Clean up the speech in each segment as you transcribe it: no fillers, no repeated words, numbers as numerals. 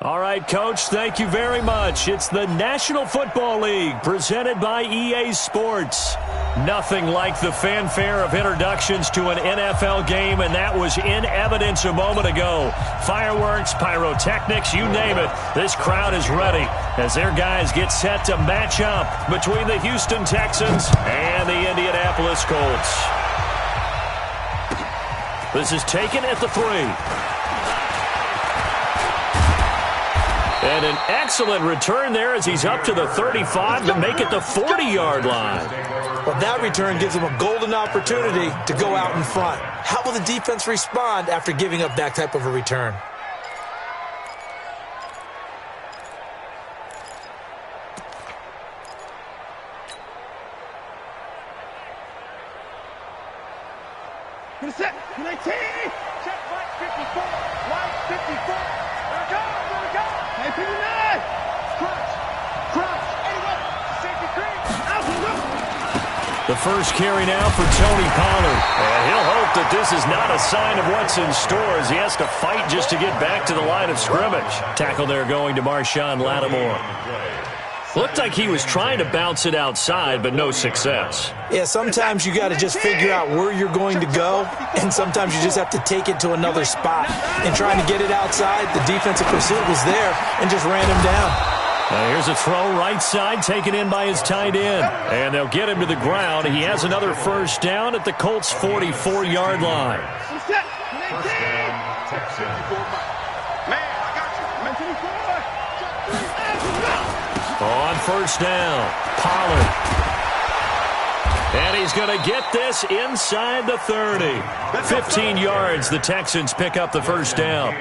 All right, Coach, thank you very much. It's the National Football League presented by EA Sports. Nothing like the fanfare of introductions to an NFL game, and that was in evidence a moment ago. Fireworks, pyrotechnics, you name it. This crowd is ready as their guys get set to match up between the Houston Texans and the Indianapolis Colts. This is taken at the 3. And an excellent return there as he's up to the 35 to make it the 40-yard line. Well, that return gives him a golden opportunity to go out in front. How will the defense respond after giving up that type of a return? Set, 19, check right 54, right 54, there we go, 59, crunch, 81, safety cream, the first carry now for Tony Pollard, and he'll hope that this is not a sign of what's in store as he has to fight just to get back to the line of scrimmage. Tackle there going to Marshawn Lattimore. Looked like he was trying to bounce it outside, but no success. Yeah, sometimes you got to just figure out where you're going to go, and sometimes you just have to take it to another spot. And trying to get it outside, the defensive pursuit was there and just ran him down. Now here's a throw right side taken in by his tight end. And they'll get him to the ground. He has another first down at the Colts' 44-yard line. On first down, Pollard. And he's going to get this inside the 30. 15 yards, the Texans pick up the first down.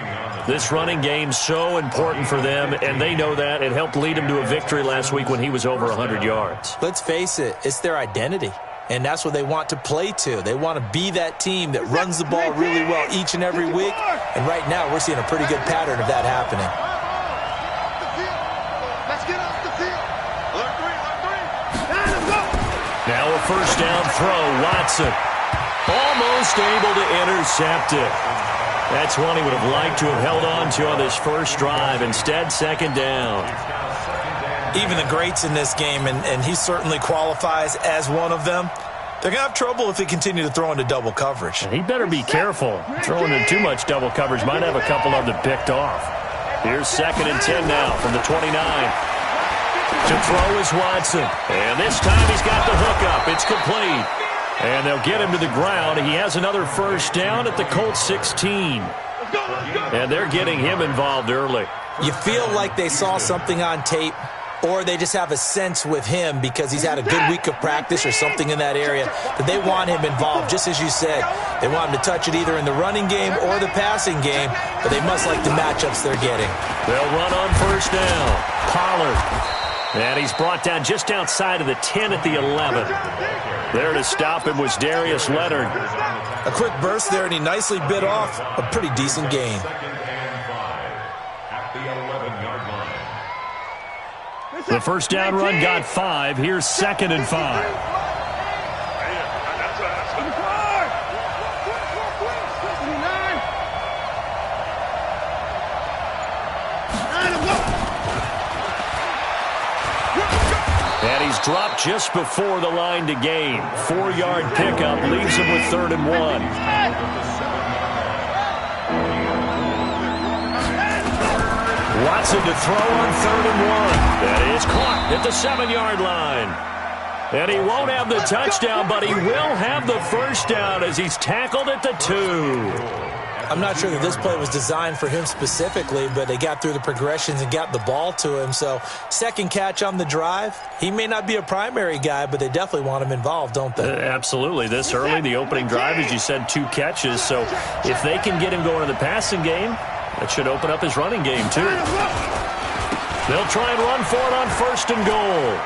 This running game so important for them, and they know that. It helped lead him to a victory last week when he was over 100 yards. Let's face it, it's their identity, and that's what they want to play to. They want to be that team that runs the ball really well each and every week, and right now we're seeing a pretty good pattern of that happening. Now a first down throw, Watson. Almost able to intercept it. That's one he would have liked to have held on to on this first drive. Instead, second down. Even the greats in this game, and he certainly qualifies as one of them, they're going to have trouble if they continue to throw into double coverage. And he better be careful. Throwing in too much double coverage might have a couple of them picked off. Here's 2nd and 10 now from the 29. To throw is Watson. And this time he's got the hook up. It's complete. And they'll get him to the ground. He has another first down at the Colts 16. And they're getting him involved early. You feel like they saw something on tape, or they just have a sense with him because he's had a good week of practice or something in that area that they want him involved, just as you said. They want him to touch it either in the running game or the passing game, but they must like the matchups they're getting. They'll run on first down. Pollard. And he's brought down just outside of the 10 at the 11. There to stop him was Darius Leonard. A quick burst there, and he nicely bit off a pretty decent gain. The first down run got 5. Here's 2nd and 5. And he's dropped just before the line to gain. 4-yard pickup leaves him with 3rd and 1. Watson to throw on 3rd and 1. That is caught at the 7-yard line. And he won't have the touchdown, but he will have the first down as he's tackled at the 2. I'm not sure that this play was designed for him specifically, but they got through the progressions and got the ball to him. So, second catch on the drive. He may not be a primary guy, but they definitely want him involved, don't they? Absolutely. This early, the opening drive, as you said, 2 catches. So, if they can get him going in the passing game, that should open up his running game, too. They'll try and run for it on 1st and goal.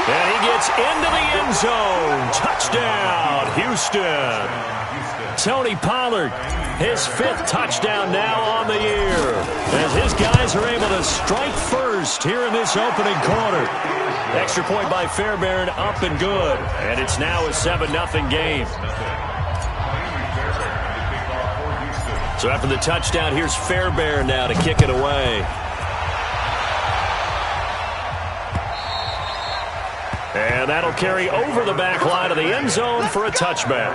And he gets into the end zone. Touchdown, Houston. Tony Pollard, his 5th touchdown now on the year, as his guys are able to strike first here in this opening quarter. Extra point by Fairbairn, up and good, and it's now a 7-0 game. So after the touchdown, here's Fairbairn now to kick it away. And that'll carry over the back line of the end zone for a touchback.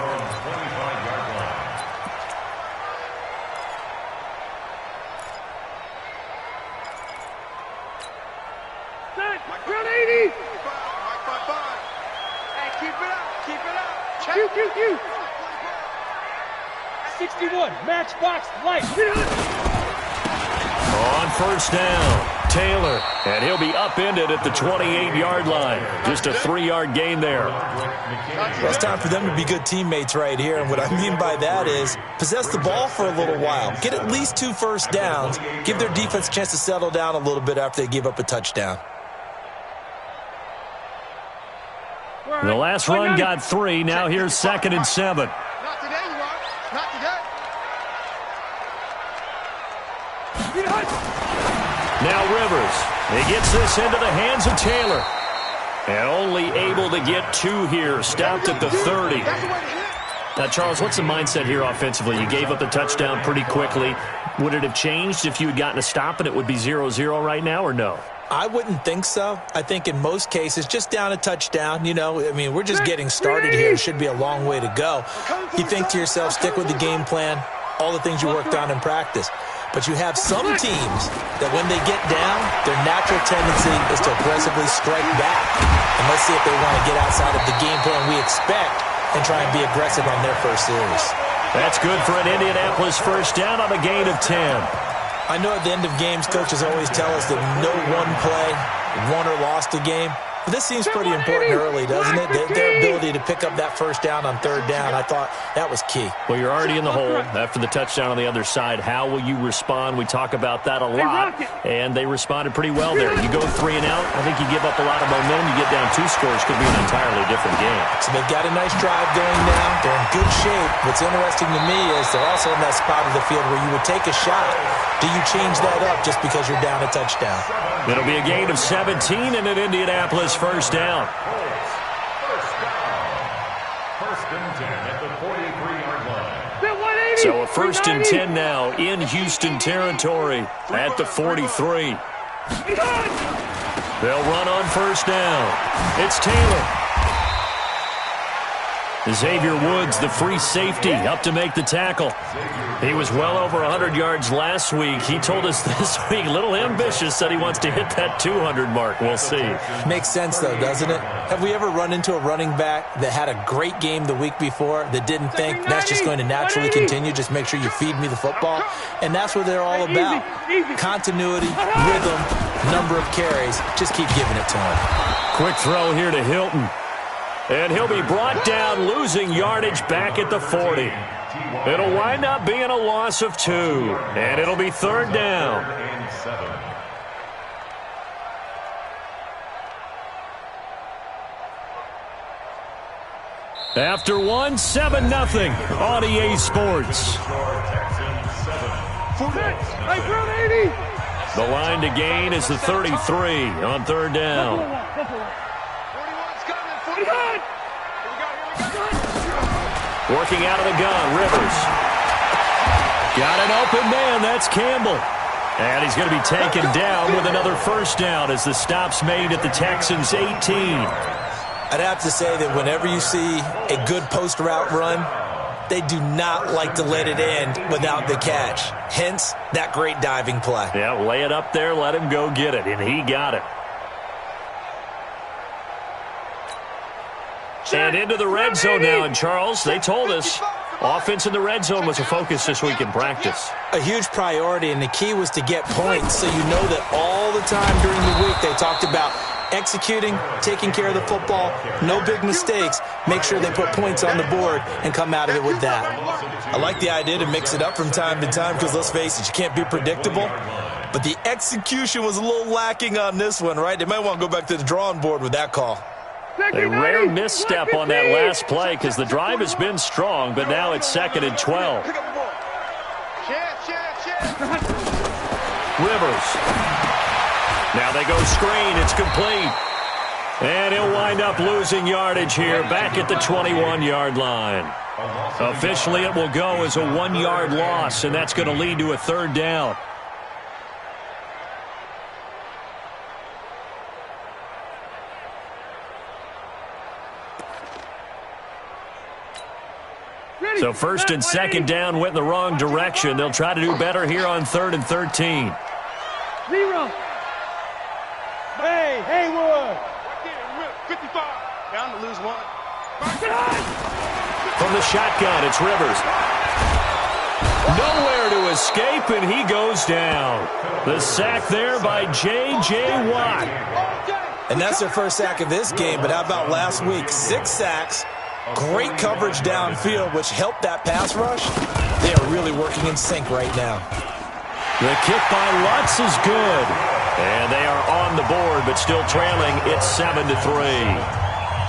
Round 80. Hey, keep it up. Keep it up. Q. 61. Matchbox light. On first down, Taylor. And he'll be upended at the 28-yard line. Just a 3-yard gain there. Well, it's time for them to be good teammates right here. And what I mean by that is possess the ball for a little while. Get at least 2 first downs. Give their defense a chance to settle down a little bit after they give up a touchdown. The last run got 3. Now here's 2nd and 7. Not today, you are. Not today. Now Rivers. He gets this into the hands of Taylor. And only able to get 2 here. Stopped at the 30. Now, Charles, what's the mindset here offensively? You gave up the touchdown pretty quickly. Would it have changed if you had gotten a stop and it would be 0-0 right now, or no? I wouldn't think so. I think in most cases, just down a touchdown, you know, I mean, we're just getting started here. It should be a long way to go. You think to yourself, stick with the game plan, all the things you worked on in practice. But you have some teams that when they get down, their natural tendency is to aggressively strike back. And let's see if they want to get outside of the game plan we expect and try and be aggressive on their first series. That's good for an Indianapolis first down on a gain of 10. I know at the end of games, coaches always tell us that no one play won or lost a game. But this seems pretty important early, doesn't it? Their ability to pick up that first down on 3rd down, I thought that was key. Well, you're already in the hole after the touchdown on the other side. How will you respond? We talk about that a lot, and they responded pretty well there. You go 3 and out, I think you give up a lot of momentum. You get down 2 scores, could be an entirely different game. So they've got a nice drive going now. They're in good shape. What's interesting to me is they're also in that spot of the field where you would take a shot. Do you change that up just because you're down a touchdown? It'll be a gain of 17 and an Indianapolis first down. First and 10 at the 43-yard line. So a 1st and 10 now in Houston territory at the 43. They'll run on first down. It's Taylor. Xavier Woods, the free safety, up to make the tackle. He was well over 100 yards last week. He told us this week, a little ambitious, said he wants to hit that 200 mark. We'll see. Makes sense, though, doesn't it? Have we ever run into a running back that had a great game the week before that didn't think that's just going to naturally continue? Just make sure you feed me the football. And that's what they're all about. Continuity, rhythm, number of carries. Just keep giving it to him. Quick throw here to Hilton. And he'll be brought down, losing yardage back at the 40. It'll wind up being a loss of 2. And it'll be 3rd down. After 1, 7-0 on EA Sports. The line to gain is the 33 on 3rd down. Working out of the gun, Rivers. Got an open man, that's Campbell. And he's going to be taken down with another first down as the stop's made at the Texans' 18. I'd have to say that whenever you see a good post route run, they do not like to let it end without the catch. Hence, that great diving play. Yeah, lay it up there, let him go get it, and he got it. And into the red zone now, and Charles, they told us offense in the red zone was a focus this week in practice. A huge priority, and the key was to get points, so you know that all the time during the week they talked about executing, taking care of the football, no big mistakes, make sure they put points on the board and come out of it with that. I like the idea to mix it up from time to time because, let's face it, you can't be predictable. But the execution was a little lacking on this one, right? They might want to go back to the drawing board with that call. A rare misstep on that last play because the drive has been strong, but now it's 2nd and 12. Rivers. Now they go screen. It's complete. And he'll wind up losing yardage here back at the 21-yard line. Officially, it will go as a 1-yard loss, and that's going to lead to a third down. So first and second down went in the wrong direction. They'll try to do better here on 3rd and 13. 0. Hey, Haywood. 55. Down to lose 1. From the shotgun, it's Rivers. Nowhere to escape, and he goes down. The sack there by J.J. Watt. And that's their first sack of this game, but how about last week? 6 sacks. Great coverage downfield, which helped that pass rush. They are really working in sync right now. The kick by Lutz is good. And they are on the board, but still trailing. It's 7-3.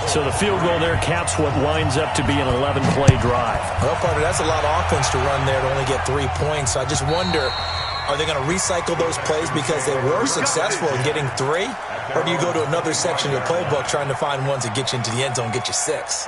So the field goal there caps what winds up to be an 11-play drive. Well, partner, that's a lot of offense to run there to only get 3 points. So I just wonder, are they going to recycle those plays because they were successful in getting 3? Or do you go to another section of the playbook trying to find ones that get you into the end zone, get you 6?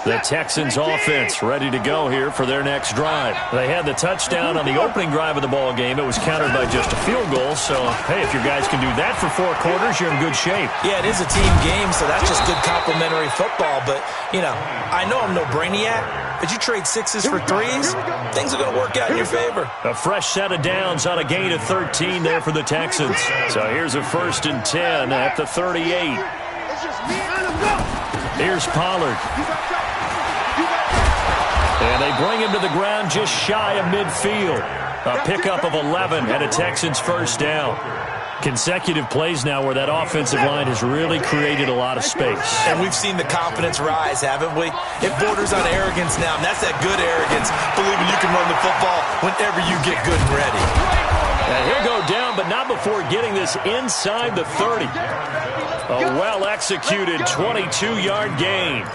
The Texans offense ready to go here for their next drive. They had the touchdown on the opening drive of the ball game. It was countered by just a field goal. So, hey, if your guys can do that for 4 quarters, you're in good shape. Yeah, it is a team game, so that's just good complimentary football. But, you know, I know I'm no brainiac, but you trade 6s for 3s, things are going to work out in your favor. A fresh set of downs on a gain of 13 there for the Texans. So here's a 1st and 10 at the 38. Here's Pollard. And they bring him to the ground just shy of midfield. A pickup of 11 and a Texans first down. Consecutive plays now where that offensive line has really created a lot of space. And we've seen the confidence rise, haven't we? It borders on arrogance now, and that's that good arrogance, believing you can run the football whenever you get good and ready. And he'll go down, but not before getting this inside the 30. A well-executed 22-yard gain.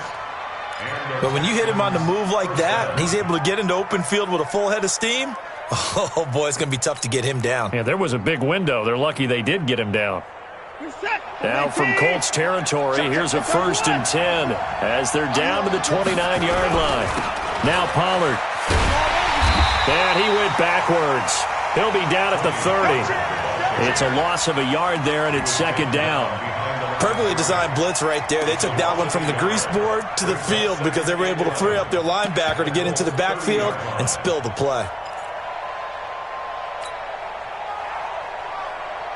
But when you hit him on the move like that, and he's able to get into open field with a full head of steam, oh, boy, it's going to be tough to get him down. Yeah, there was a big window. They're lucky they did get him down. Now from Colts territory, here's a 1st and 10 as they're down to the 29-yard line. Now Pollard. And he went backwards. He'll be down at the 30. It's a loss of a yard there, and it's 2nd down. Perfectly designed blitz right there. They took that one from the grease board to the field because they were able to free up their linebacker to get into the backfield and spill the play.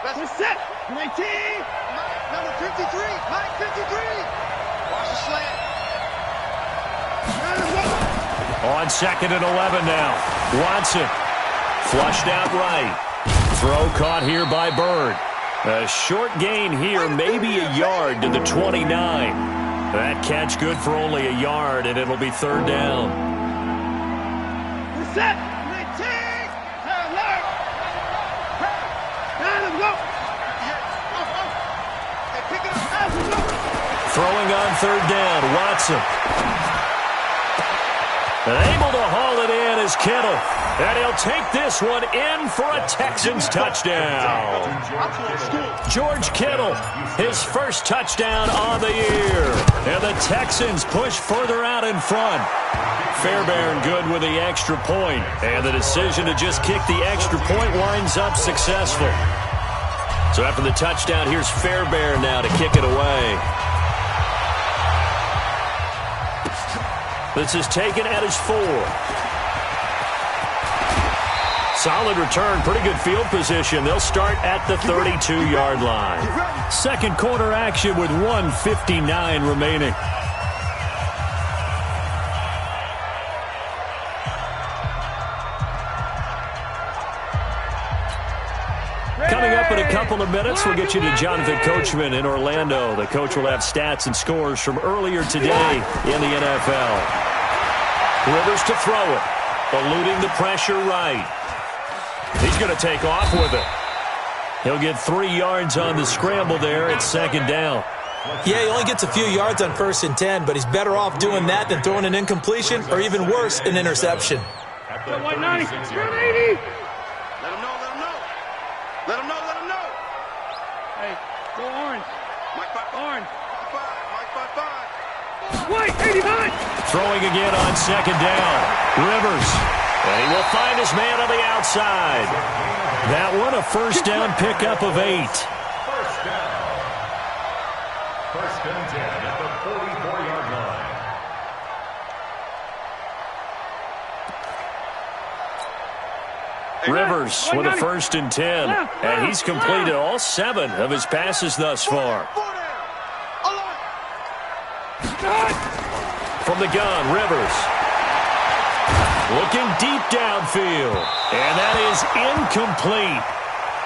That's set. 19. Number 53. Mike 53. Watch the slant. On 2nd and 11 now. Watson. Flushed out right. Throw caught here by Bird. A short gain here, maybe a yard to the 29. That catch good for only a yard, and it'll be 3rd down. Set. 19. Throwing on 3rd down, Watson. Able to haul it in is Kittle. And he'll take this one in for a Texans touchdown. George Kittle, his first touchdown on the year. And the Texans push further out in front. Fairbairn good with the extra point. And the decision to just kick the extra point winds up successful. So after the touchdown, here's Fairbairn now to kick it away. This is taken at his 4. Solid return, pretty good field position. They'll start at the 32-yard line. Second quarter action with 1:59 remaining. Coming up in a couple of minutes, we'll get you to Jonathan Coachman in Orlando. The coach will have stats and scores from earlier today in the NFL. Rivers to throw it, eluding the pressure right. He's going to take off with it. He'll get 3 yards on the scramble there at 2nd down. Yeah, he only gets a few yards on 1st and 10, but he's better off doing that than throwing an incompletion or even worse, an interception. 190. 180. Let him know. Hey, go orange. Orange. White, 89. Throwing again on second down. Rivers. And he will find his man on the outside. That one a first down pickup of 8. First down. First and 10 at the 44-yard line. Rivers with a first and 10. And he's completed all 7 of his passes thus far. From the gun, Rivers. Looking deep downfield. And that is incomplete.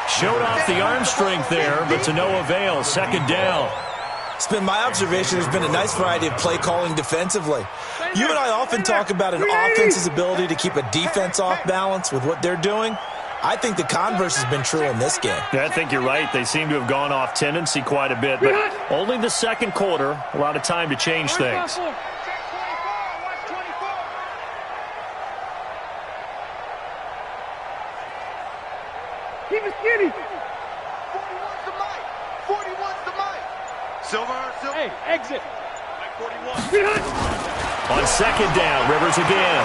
Showed off the arm strength there, but to no avail. Second down. It's been my observation there's been a nice variety of play calling defensively. You and I often talk about an offense's ability to keep a defense off balance with what they're doing. I think the converse has been true in this game. Yeah, I think you're right. They seem to have gone off tendency quite a bit, but only the second quarter, a lot of time to change things. Keep it skinny. 41's the mic. 41's the mic. Silver. Hey, exit. Mike 41. On second down, Rivers again.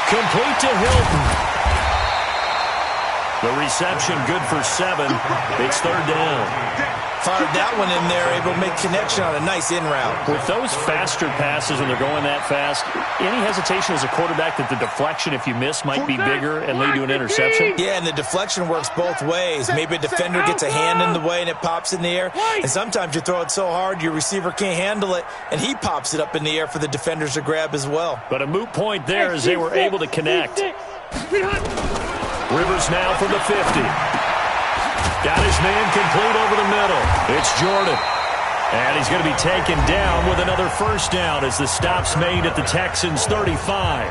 Complete to Hilton. The reception good for 7. It's third down. Fired that one in there, able to make connection on a nice in route. With those faster passes when they're going that fast, any hesitation as a quarterback that the deflection, if you miss, might be bigger and lead to an interception? Yeah, and the deflection works both ways. Maybe a defender gets a hand in the way and it pops in the air. And sometimes you throw it so hard your receiver can't handle it, and he pops it up in the air for the defenders to grab as well. But a moot point there as they were able to connect. Rivers now from the 50. Got his man complete over the middle. It's Jordan. And he's going to be taken down with another first down as the stop's made at the Texans' 35.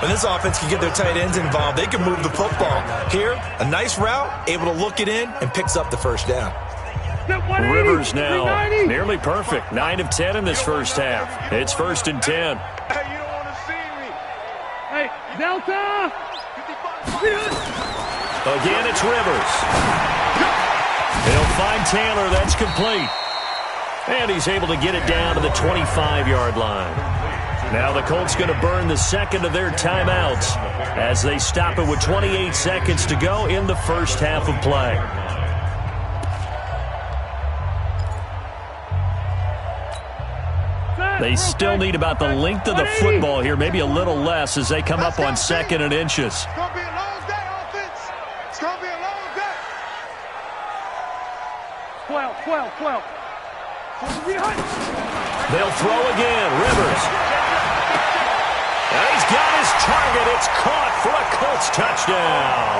When this offense can get their tight ends involved, they can move the football. Here, a nice route, able to look it in, and picks up the first down. Rivers now nearly perfect. 9 of 10 in this first half. It's first and 10. Hey, you don't want to see me. Hey, Delta. Again, it's Rivers. He'll find Taylor. That's complete. And he's able to get it down to the 25-yard line. Now the Colts going to burn the second of their timeouts as they stop it with 28 seconds to go in the first half of play. They still need about the length of the football here, maybe a little less as they come up on second and inches. It's going to be a long day, offense. It's going to be a long day. 12. They'll throw again. Rivers. And he's got his target. It's caught for a Colts touchdown.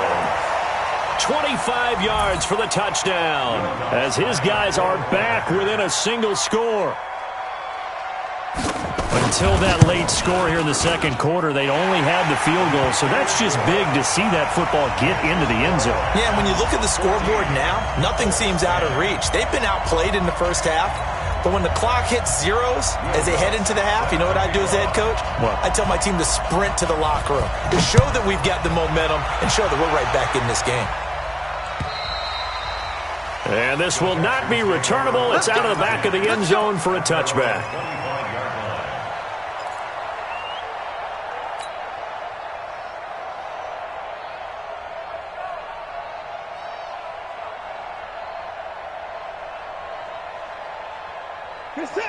25 yards for the touchdown as his guys are back within a single score. Until that late score here in the second quarter, they'd only had the field goal, so that's just big to see that football get into the end zone. Yeah, when you look at the scoreboard now, nothing seems out of reach. They've been outplayed in the first half, but when the clock hits zeros as they head into the half, you know what I do as the head coach? What? I tell my team to sprint to the locker room to show that we've got the momentum and show that we're right back in this game. And this will not be returnable. It's out of the back of the end zone for a touchback.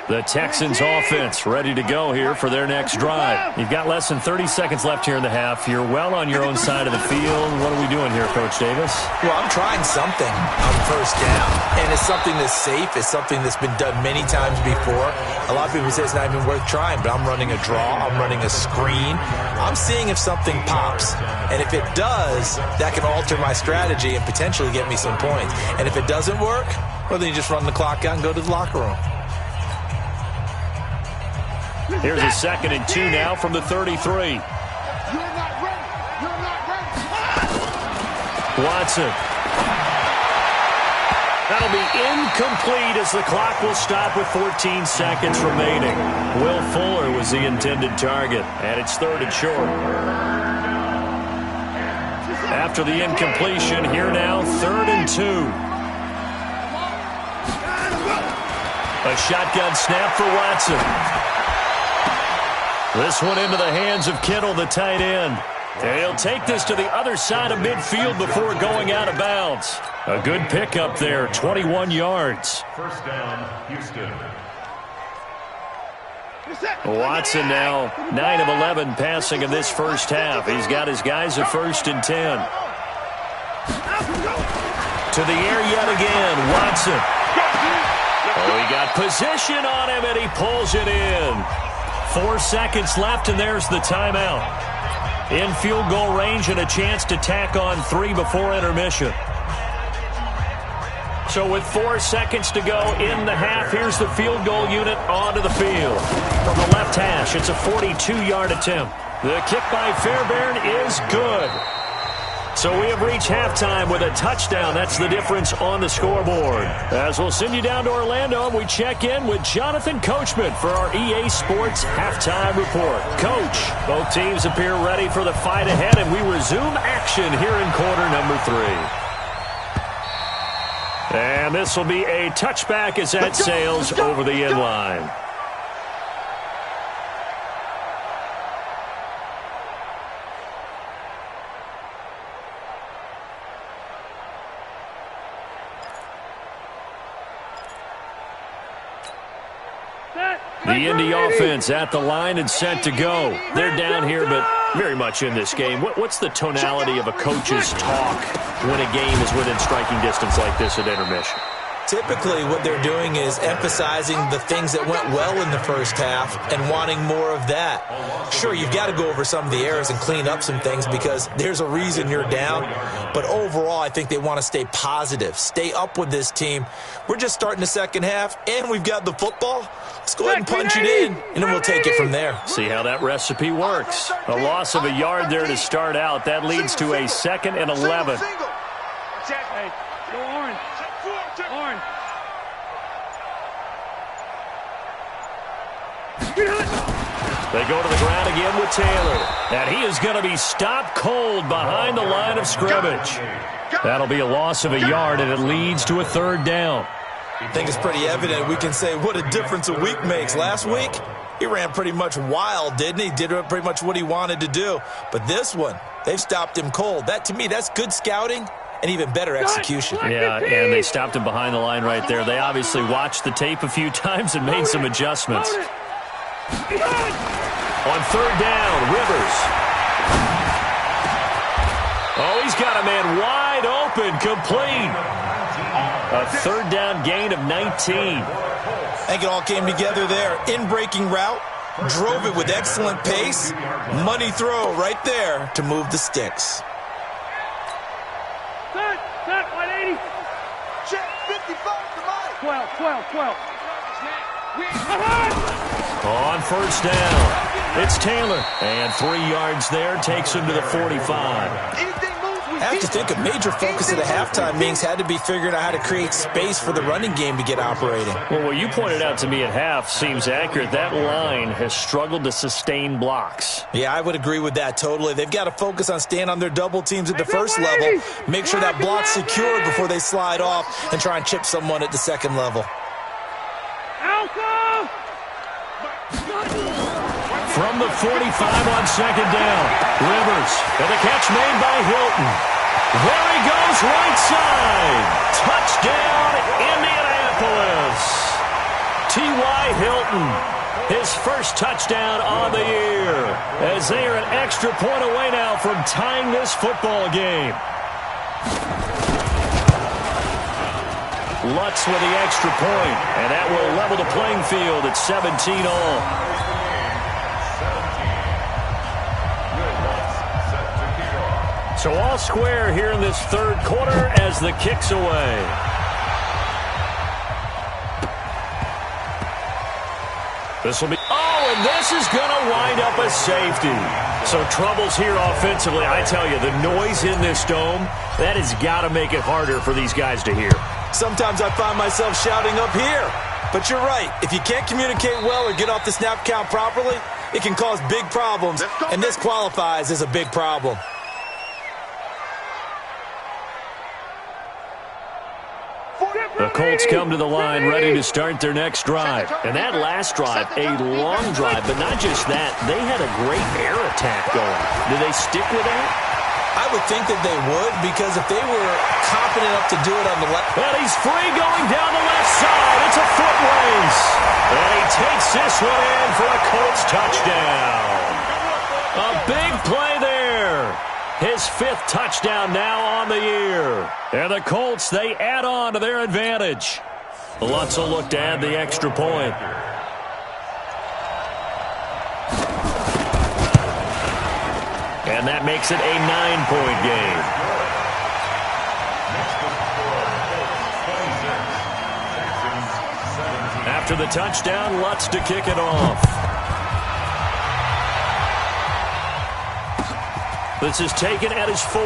The Texans offense ready to go here for their next drive. You've got less than 30 seconds left here in the half. You're well on your own side of the field. What are we doing here, Coach Davis? Well, I'm trying something on first down, and it's something that's safe. It's something that's been done many times before. A lot of people say it's not even worth trying, but I'm running a draw. I'm running a screen. I'm seeing if something pops, and if it does, that can alter my strategy and potentially get me some points. And if it doesn't work, well, then you just run the clock out and go to the locker room. Here's a 2nd and 2 now from the 33. You're not ready. You're not ready. Watson. That'll be incomplete as the clock will stop with 14 seconds remaining. Will Fuller was the intended target, and it's 3rd and short. After the incompletion, here now, 3rd and 2. A shotgun snap for Watson. This one into the hands of Kittle, the tight end. And he'll take this to the other side of midfield before going out of bounds. A good pickup there, 21 yards. First down, Houston. Watson now 9 of 11 passing in this first half. He's got his guys at 1st and 10. To the air yet again, Watson. Oh, he got position on him, and he pulls it in. 4 seconds left, and there's the timeout. In field goal range and a chance to tack on 3 before intermission. So with 4 seconds to go in the half, here's the field goal unit onto the field. From the left hash, it's a 42-yard attempt. The kick by Fairbairn is good. So we have reached halftime with a touchdown. That's the difference on the scoreboard. As we'll send you down to Orlando, we check in with Jonathan Coachman for our EA Sports Halftime Report. Coach, both teams appear ready for the fight ahead, and we resume action here in quarter number 3. And this will be a touchback as that sails over the end line. The Indy offense at the line and set to go. They're down here, but very much in this game. What's the tonality of a coach's talk when a game is within striking distance like this at intermission? Typically, what they're doing is emphasizing the things that went well in the first half and wanting more of that. Sure, you've got to go over some of the errors and clean up some things because there's a reason you're down. But overall, I think they want to stay positive, stay up with this team. We're just starting the second half, and we've got the football. Let's go ahead and punch it in, and then we'll take it from there. See how that recipe works. A loss of a yard there to start out. That leads to a 2nd and 11. Hey, go orange. Orange. They go to the ground again with Taylor. And he is going to be stopped cold behind the line of scrimmage. That'll be a loss of a yard, and it leads to a 3rd down. I think it's pretty evident. We can say what a difference a week makes. Last week, he ran pretty much wild, didn't he? Did pretty much what he wanted to do. But this one, they've stopped him cold. That, to me, that's good scouting and even better execution. Yeah, and they stopped him behind the line right there. They obviously watched the tape a few times and made some adjustments. On 3rd down, Rivers. Oh, he's got a man wide open, complete. A 3rd down gain of 19. I think it all came together there. In-breaking route, drove it with excellent pace. Money throw right there to move the sticks. Set, 180. Check 55 to Mike. 12. On 1st down, it's Taylor. And 3 yards there takes him to the 45. Anything moves, we I have to think a major focus of the halftime meetings had to be figuring out how to create space for the running game to get operating. Well, what you pointed out to me at half seems accurate. That line has struggled to sustain blocks. Yeah, I would agree with that totally. They've got to focus on staying on their double teams at the first level, make sure that block's secured before they slide off and try and chip someone at the second level. From the 45 on 2nd down, Rivers, and the catch made by Hilton. There he goes, right side. Touchdown, Indianapolis. T.Y. Hilton, his first touchdown on the year, as they are an extra point away now from tying this football game. Lutz with the extra point, and that will level the playing field at 17 all. So all square here in this 3rd quarter as the kick's away. This will be... Oh, and this is going to wind up a safety. So troubles here offensively. I tell you, the noise in this dome, that has got to make it harder for these guys to hear. Sometimes I find myself shouting up here. But you're right. If you can't communicate well or get off the snap count properly, it can cause big problems. And this qualifies as a big problem. The Colts come to the line ready to start their next drive. And that last drive, a long drive, but not just that. They had a great air attack going. Do they stick with that? I would think that they would, because if they were confident enough to do it on the left. Well, he's free going down the left side. It's a foot race. And he takes this one in for a Colts touchdown. A big play there. His 5th touchdown now on the year. And the Colts, they add on to their advantage. Lutz will look to add the extra point. And that makes it a 9-point game. After the touchdown, Lutz to kick it off. This is taken at his 4.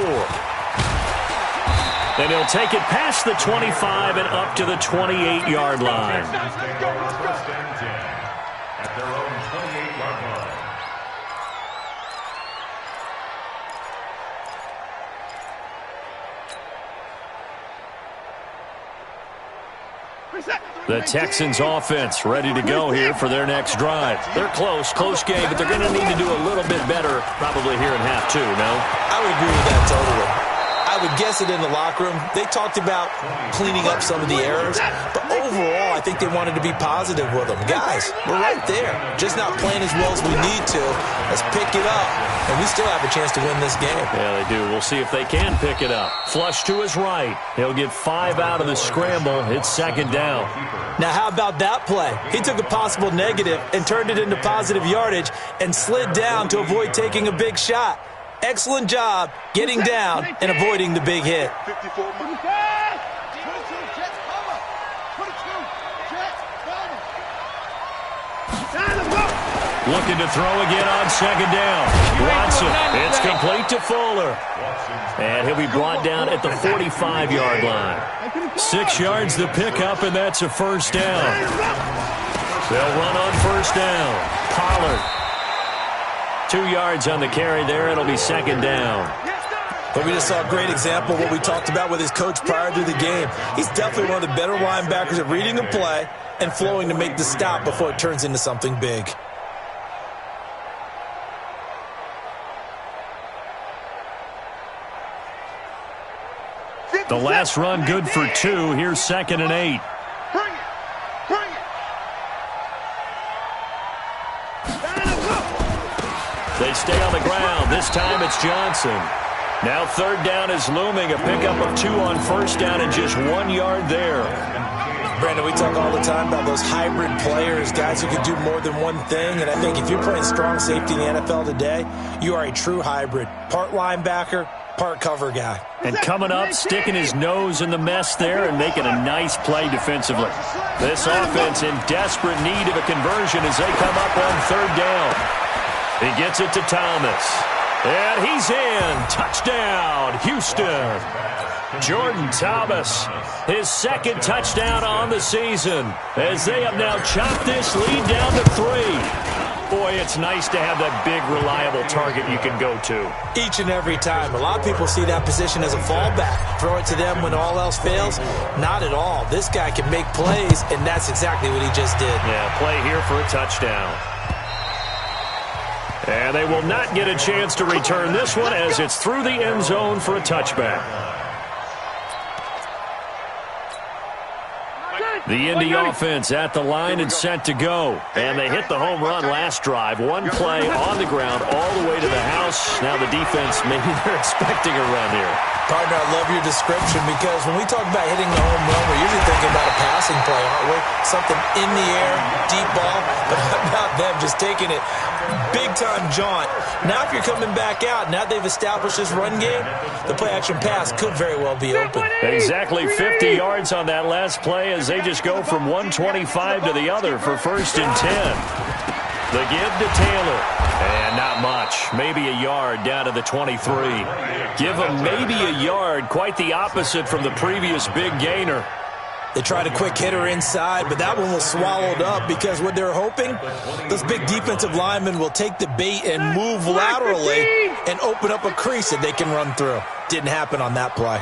And he'll take it past the 25 and up to the 28-yard line. First and 10 at their own 28-yard line. The Texans offense ready to go here for their next drive. They're close game, but they're going to need to do a little bit better probably here in half 2, no? I would agree with that totally. I would guess it in the locker room. They talked about cleaning up some of the errors, but overall, I think they wanted to be positive with them. Guys, we're right there. Just not playing as well as we need to. Let's pick it up, and we still have a chance to win this game. Yeah, they do. We'll see if they can pick it up. Flush to his right. He'll get 5 out of the scramble. It's 2nd down. Now, how about that play? He took a possible negative and turned it into positive yardage and slid down to avoid taking a big shot. Excellent job getting down and avoiding the big hit. 54 miles. 22 Jets cover. 22 Jets cover. Looking to throw again on 2nd down. Watson, it's complete to Fuller. And he'll be brought down at the 45-yard line. 6 yards to pick up, and that's a 1st down. They'll run on 1st down. Pollard. 2 yards on the carry there. It'll be 2nd down. But we just saw a great example of what we talked about with his coach prior to the game. He's definitely one of the better linebackers at reading a play and flowing to make the stop before it turns into something big. The last run good for 2. Here's 2nd and 8. Bring it. Bring it. They stay on the ground. This time it's Johnson. Now 3rd down is looming. A pickup of 2 on 1st down and just 1 yard there. Brandon, we talk all the time about those hybrid players, guys who can do more than one thing. And I think if you're playing strong safety in the NFL today, you are a true hybrid. Part linebacker, part cover guy. And coming up, sticking his nose in the mess there and making a nice play defensively. This offense in desperate need of a conversion as they come up on 3rd down. He gets it to Thomas. And he's in. Touchdown, Houston. Jordan Thomas, his 2nd touchdown on the season, as they have now chopped this lead down to 3. Boy, it's nice to have that big, reliable target you can go to. Each and every time. A lot of people see that position as a fallback. Throw it to them when all else fails. Not at all. This guy can make plays, and that's exactly what he just did. Yeah, play here for a touchdown. And they will not get a chance to return this one as it's through the end zone for a touchback. The Indy offense at the line and set to go. And they hit the home run last drive. One play on the ground all the way to the house. Now the defense, maybe they're expecting a run here. Partner, I love your description because when we talk about hitting the home run, we're usually thinking about a passing play, aren't we? Something in the air, deep ball, but how about them just taking it big-time jaunt. Now if you're coming back out, now they've established this run game, the play-action pass could very well be open. Exactly 50 yards on that last play as they just go from 125 to the other for 1st and 10. The give to Taylor. And not much. Maybe a yard down to the 23. Give him maybe a yard. Quite the opposite from the previous big gainer. They tried a quick hitter inside, but that one was swallowed up because what they're hoping, those big defensive linemen will take the bait and move laterally and open up a crease that they can run through. Didn't happen on that play.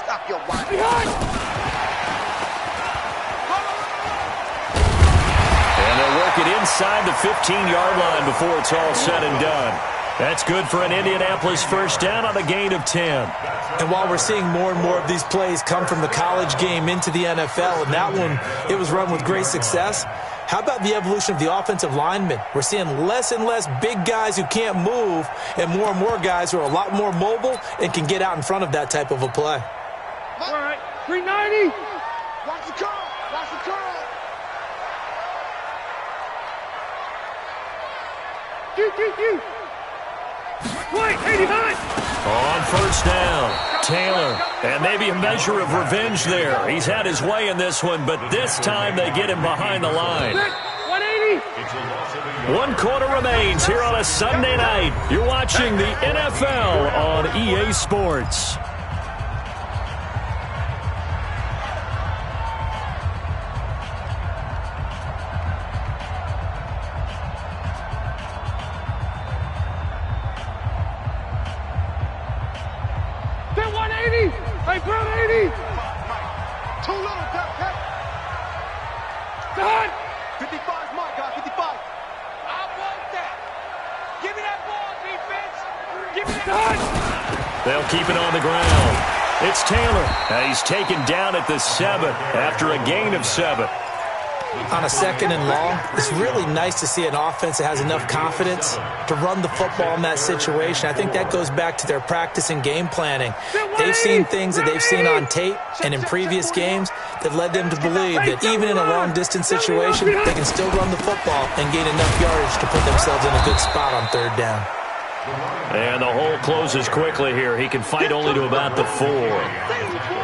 Stop your wife. And they'll work it inside the 15-yard line before it's all said and done. That's good for an Indianapolis first down on a gain of 10. And while we're seeing more and more of these plays come from the college game into the NFL, and that one, it was run with great success, how about the evolution of the offensive linemen? We're seeing less and less big guys who can't move and more guys who are a lot more mobile and can get out in front of that type of a play. All right, 390. Watch the curl. Watch the curl. Wait, 89. On first down, Taylor. And maybe a measure of revenge there. He's had his way in this one, but this time they get him behind the line. 180. 1 quarter remains here on a Sunday night. You're watching the NFL on EA Sports. Hey, Brown 80! Too low, Pat. Done! 55 is my guy, 55. I want that. Give me that ball, defense. Give me that. They'll keep it on the ground. It's Taylor. He's taken down at the 7 after a gain of 7. On a second and long, it's really nice to see an offense that has enough confidence to run the football in that situation. I think that goes back to their practice and game planning. They've seen things that they've seen on tape and in previous games that led them to believe that even in a long-distance situation, they can still run the football and gain enough yardage to put themselves in a good spot on third down. And the hole closes quickly here. He can fight only to about the 4.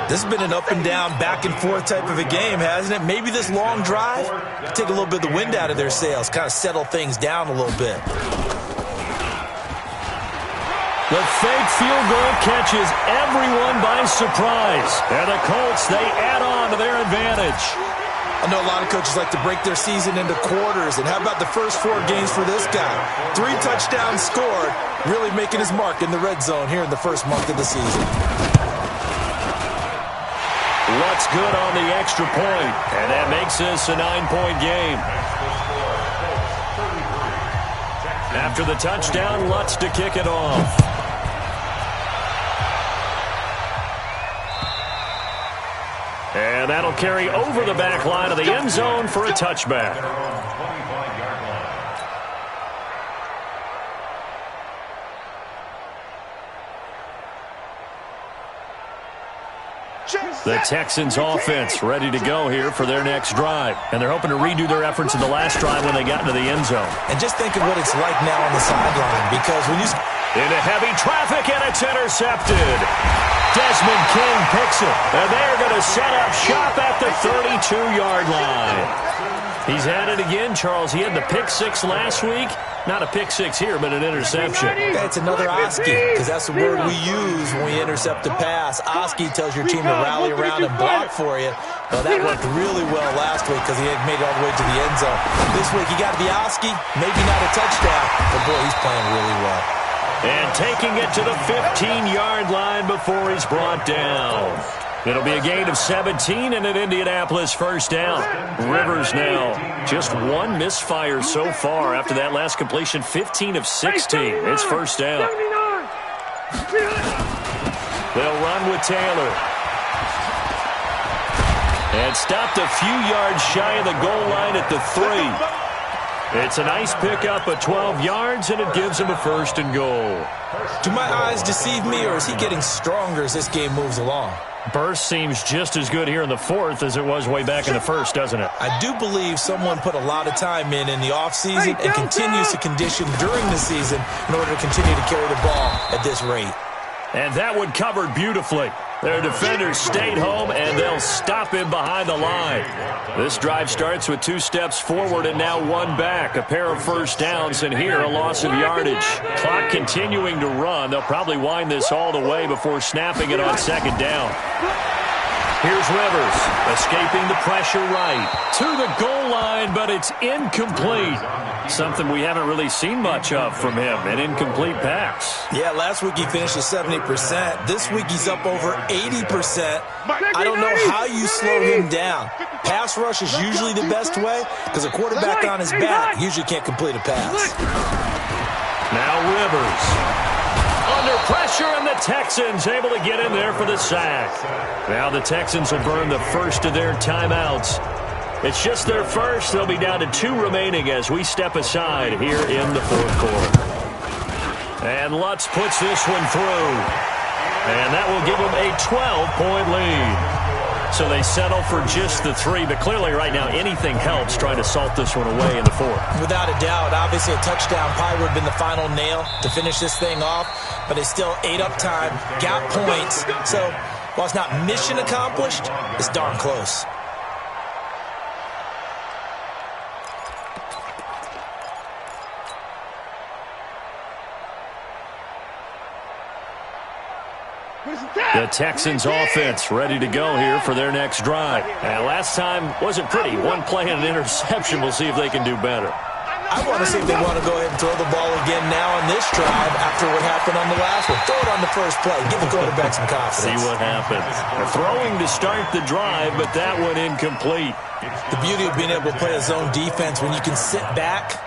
This has been an up-and-down, back-and-forth type of a game, hasn't it? Maybe this long drive take a little bit of the wind out of their sails, kind of settle things down a little bit. The fake field goal catches everyone by surprise. And the Colts, they add on to their advantage. I know a lot of coaches like to break their season into quarters, and how about the first 4 games for this guy? 3 touchdowns scored, really making his mark in the red zone here in the first month of the season. Lutz good on the extra point, and that makes this a 9-point game. After the touchdown, Lutz to kick it off. And that'll carry over the back line of the end zone for a touchback. The Texans offense ready to go here for their next drive. And they're hoping to redo their efforts in the last drive when they got into the end zone. And just think of what it's like now on the sideline, because when you... Into heavy traffic, and it's intercepted. Desmond King picks it, and they're going to set up shop at the 32-yard line. He's had it again, Charles. He had the pick-6 last week. Not a pick-6 here, but an interception. That's another Oski, because that's the word we use when we intercept a pass. Oski tells your team to rally around and block for you. Well, that worked really well last week because he had made it all the way to the end zone. This week, he got the Oski, maybe not a touchdown, but boy, he's playing really well. And taking it to the 15-yard line before he's brought down. It'll be a gain of 17 and an Indianapolis first down. Rivers now just 1 misfire so far after that last completion, 15 of 16. It's first down. They'll run with Taylor. And stopped a few yards shy of the goal line at the 3. It's a nice pickup of 12 yards, and it gives him a first and goal. Do my eyes deceive me, or is he getting stronger as this game moves along? Burst seems just as good here in the 4th as it was way back in the 1st, doesn't it? I do believe someone put a lot of time in the offseason and continues to condition during the season in order to continue to carry the ball at this rate. And that one covered beautifully. Their defenders stayed home, and they'll stop him behind the line. This drive starts with 2 steps forward and now 1 back. A pair of first downs, and here a loss of yardage. Clock continuing to run. They'll probably wind this all the way before snapping it on second down. Here's Rivers, escaping the pressure right to the goal line, but it's incomplete. Something we haven't really seen much of from him, an incomplete pass. Yeah, last week he finished at 70%. This week he's up over 80%. I don't know how you slow him down. Pass rush is usually the best way because a quarterback on his back usually can't complete a pass. Now Rivers. Under pressure, and the Texans able to get in there for the sack. Now the Texans will burn the first of their timeouts. It's just their first. They'll be down to 2 remaining as we step aside here in the fourth quarter. And Lutz puts this one through. And that will give them a 12-point lead. So they settle for just the 3, but clearly right now anything helps trying to salt this one away in the fourth. Without a doubt, obviously a touchdown probably would have been the final nail to finish this thing off, but they still ate up time, got points. So while it's not mission accomplished, it's darn close. The Texans offense ready to go here for their next drive. And last time wasn't pretty. One play and an interception. We'll see if they can do better. I want to see if they want to go ahead and throw the ball again now on this drive after what happened on the last one. Throw it on the first play. Give the quarterback some confidence. See what happens. They're throwing to start the drive, but that one incomplete. The beauty of being able to play a zone defense when you can sit back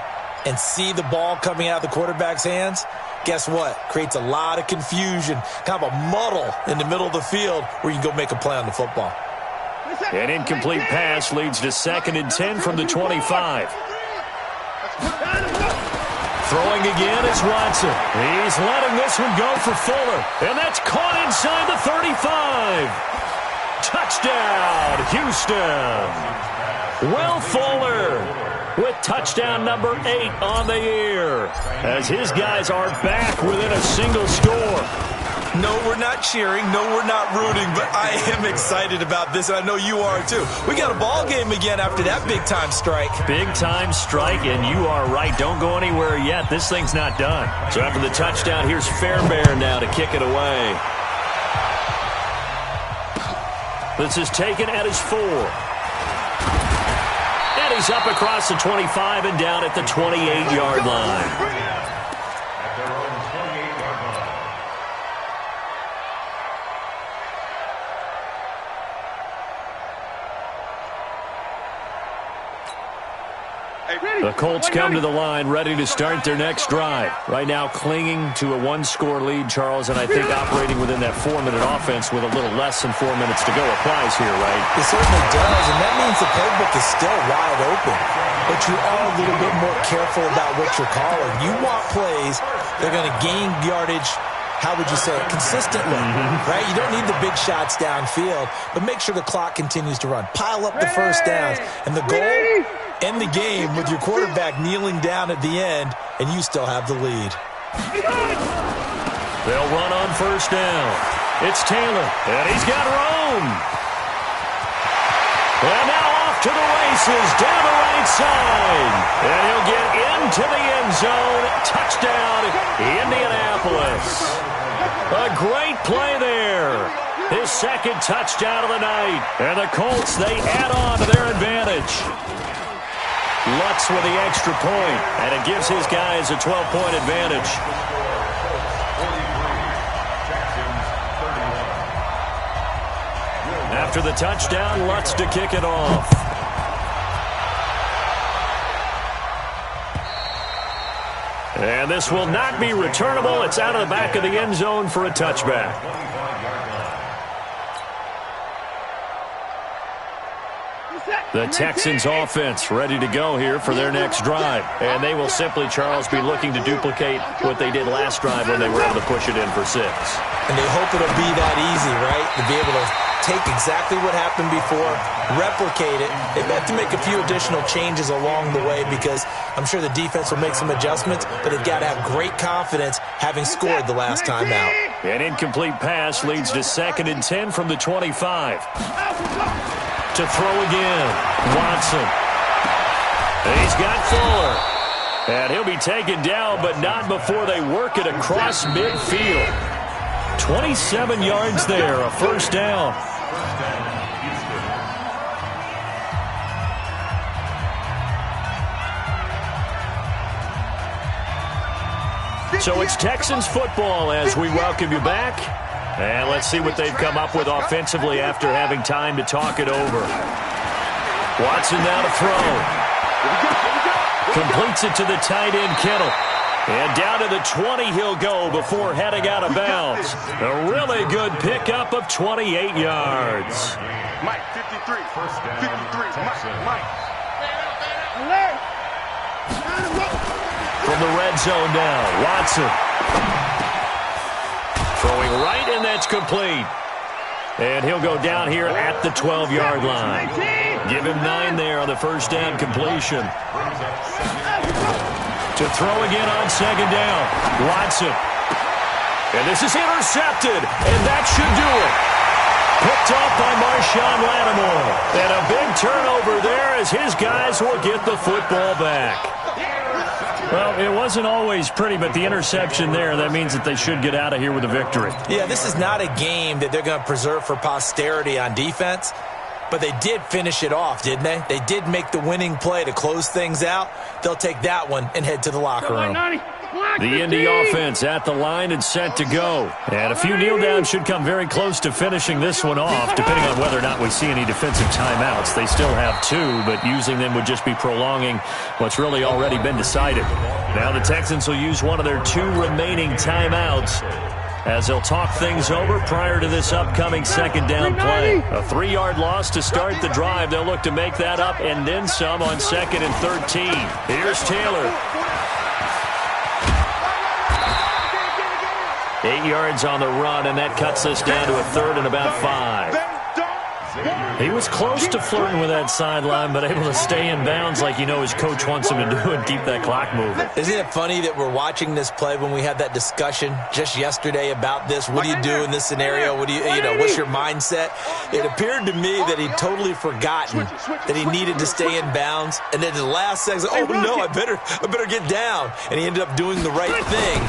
and see the ball coming out of the quarterback's hands, guess what? Creates a lot of confusion, kind of a muddle in the middle of the field where you can go make a play on the football. An incomplete pass leads to 2nd and 10 from the 25. Throwing again is Watson. He's letting this one go for Fuller. And that's caught inside the 35. Touchdown, Houston. Will Fuller with touchdown number 8 on the year, as his guys are back within a single score. No, we're not cheering. No, we're not rooting, but I am excited about this, and I know you are too. We got a ball game again after that big-time strike. Big-time strike, and you are right. Don't go anywhere yet. This thing's not done. So after the touchdown, here's Fairbairn now to kick it away. This is taken at his 4. And he's up across the 25 and down at the 28-yard line. The Colts come to the line ready to start their next drive. Right now clinging to a 1-score lead, Charles, and I think operating within that 4-minute offense with a little less than 4 minutes to go applies here, right? It certainly does, and that means the playbook is still wide open. But you are a little bit more careful about what you're calling. You want plays that are going to gain yardage, how would you say it, consistently, right? You don't need the big shots downfield, but make sure the clock continues to run. Pile up the first downs, and the goal, end the game with your quarterback kneeling down at the end, and you still have the lead. They'll run on first down. It's Taylor, and he's got Rome. And now off to the races, down the right side. And he'll get into the end zone. Touchdown, Indianapolis. A great play there. His 2nd touchdown of the night. And the Colts, they add on to their advantage. Lutz with the extra point, and it gives his guys a 12-point advantage. After the touchdown, Lutz to kick it off. And this will not be returnable. It's out of the back of the end zone for a touchback. The Texans offense ready to go here for their next drive. And they will simply, Charles, be looking to duplicate what they did last drive when they were able to push it in for 6. And they hope it'll be that easy, right? To be able to take exactly what happened before, replicate it. They've got to make a few additional changes along the way because I'm sure the defense will make some adjustments, but they've got to have great confidence having scored the last time out. An incomplete pass leads to 2nd and 10 from the 25. To throw again, Watson. He's got Fuller. And he'll be taken down, but not before they work it across midfield. 27 yards there, a first down. So it's Texans football as we welcome you back. And let's see what they've come up with offensively after having time to talk it over. Watson now to throw. Completes it to the tight end, Kittle. And down to the 20 he'll go before heading out of bounds. A really good pickup of 28 yards. Mike, 53. 53. Mike. From the red zone now, Watson. Throwing right, and that's complete. And he'll go down here at the 12-yard line. Give him 9 there on the first down completion. To throw again on second down, Watson. And this is intercepted, and that should do it. Picked off by Marshawn Lattimore. And a big turnover there as his guys will get the football back. Well, it wasn't always pretty, but the interception there, that means that they should get out of here with a victory. Yeah, this is not a game that they're going to preserve for posterity on defense, but they did finish it off, didn't they? They did make the winning play to close things out. They'll take that one and head to the locker room. The Indy offense at the line and set to go. And a few kneel downs should come very close to finishing this one off, depending on whether or not we see any defensive timeouts. They still have 2, but using them would just be prolonging what's really already been decided. Now the Texans will use one of their 2 remaining timeouts as they'll talk things over prior to this upcoming second down play. A 3-yard loss to start the drive. They'll look to make that up and then some on 2nd and 13. Here's Taylor. 8 yards on the run, and that cuts us down to a 3rd and about 5. He was close to flirting with that sideline, but able to stay in bounds like his coach wants him to do and keep that clock moving. Isn't it funny that we're watching this play when we had that discussion just yesterday about this? What do you do in this scenario? What do what's your mindset? It appeared to me that he'd totally forgotten that he needed to stay in bounds, and then the last second, oh no, I better get down, and he ended up doing the right thing.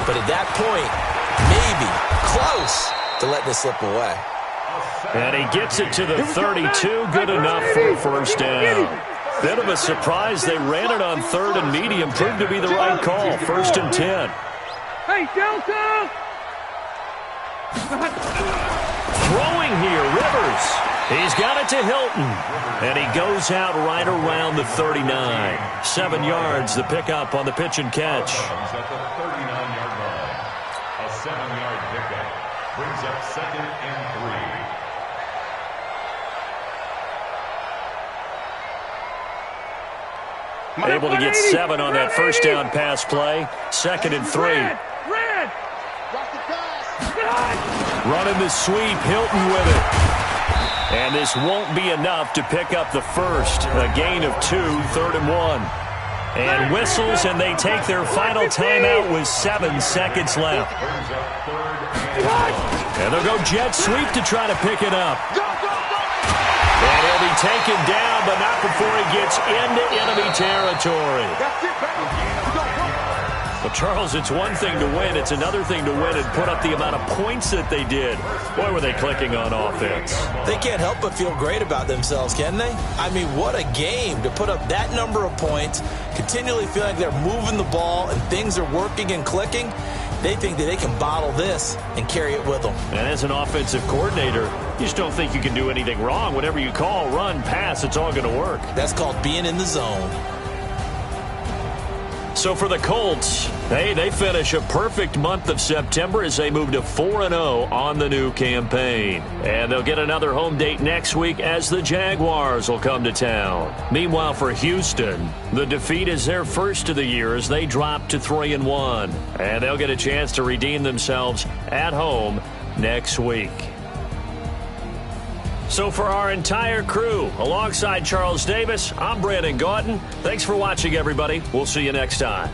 But at that point, maybe close to letting it slip away. And he gets it to the 32, good enough for a first down. Bit of a surprise. They ran it on 3rd and medium. Proved to be the right call. 1st and 10. Hey, Delta! Throwing here, Rivers. He's got it to Hilton. And he goes out right around the 39. 7 yards, the pickup on the pitch and catch. At the 39-yard line. A 7-yard pickup brings up 2nd and 3. Able to get 7 on that first down pass play. 2nd and 3. Running the sweep, Hilton with it. And this won't be enough to pick up the first. A gain of 2, 3rd and 1. And whistles, and they take their final timeout with 7 seconds left. And they'll go jet sweep to try to pick it up. And he'll be taken down, but not before he gets into enemy territory. Well, Charles, it's one thing to win. It's another thing to win and put up the amount of points that they did. Boy, were they clicking on offense. They can't help but feel great about themselves, can they? I mean, what a game to put up that number of points, continually feel like they're moving the ball and things are working and clicking. They think that they can bottle this and carry it with them. And as an offensive coordinator, you just don't think you can do anything wrong. Whatever you call, run, pass, it's all going to work. That's called being in the zone. So for the Colts, they finish a perfect month of September as they move to 4-0 on the new campaign. And they'll get another home date next week as the Jaguars will come to town. Meanwhile, for Houston, the defeat is their first of the year as they drop to 3-1. And they'll get a chance to redeem themselves at home next week. So for our entire crew, alongside Charles Davis, I'm Brandon Gautin. Thanks for watching, everybody. We'll see you next time.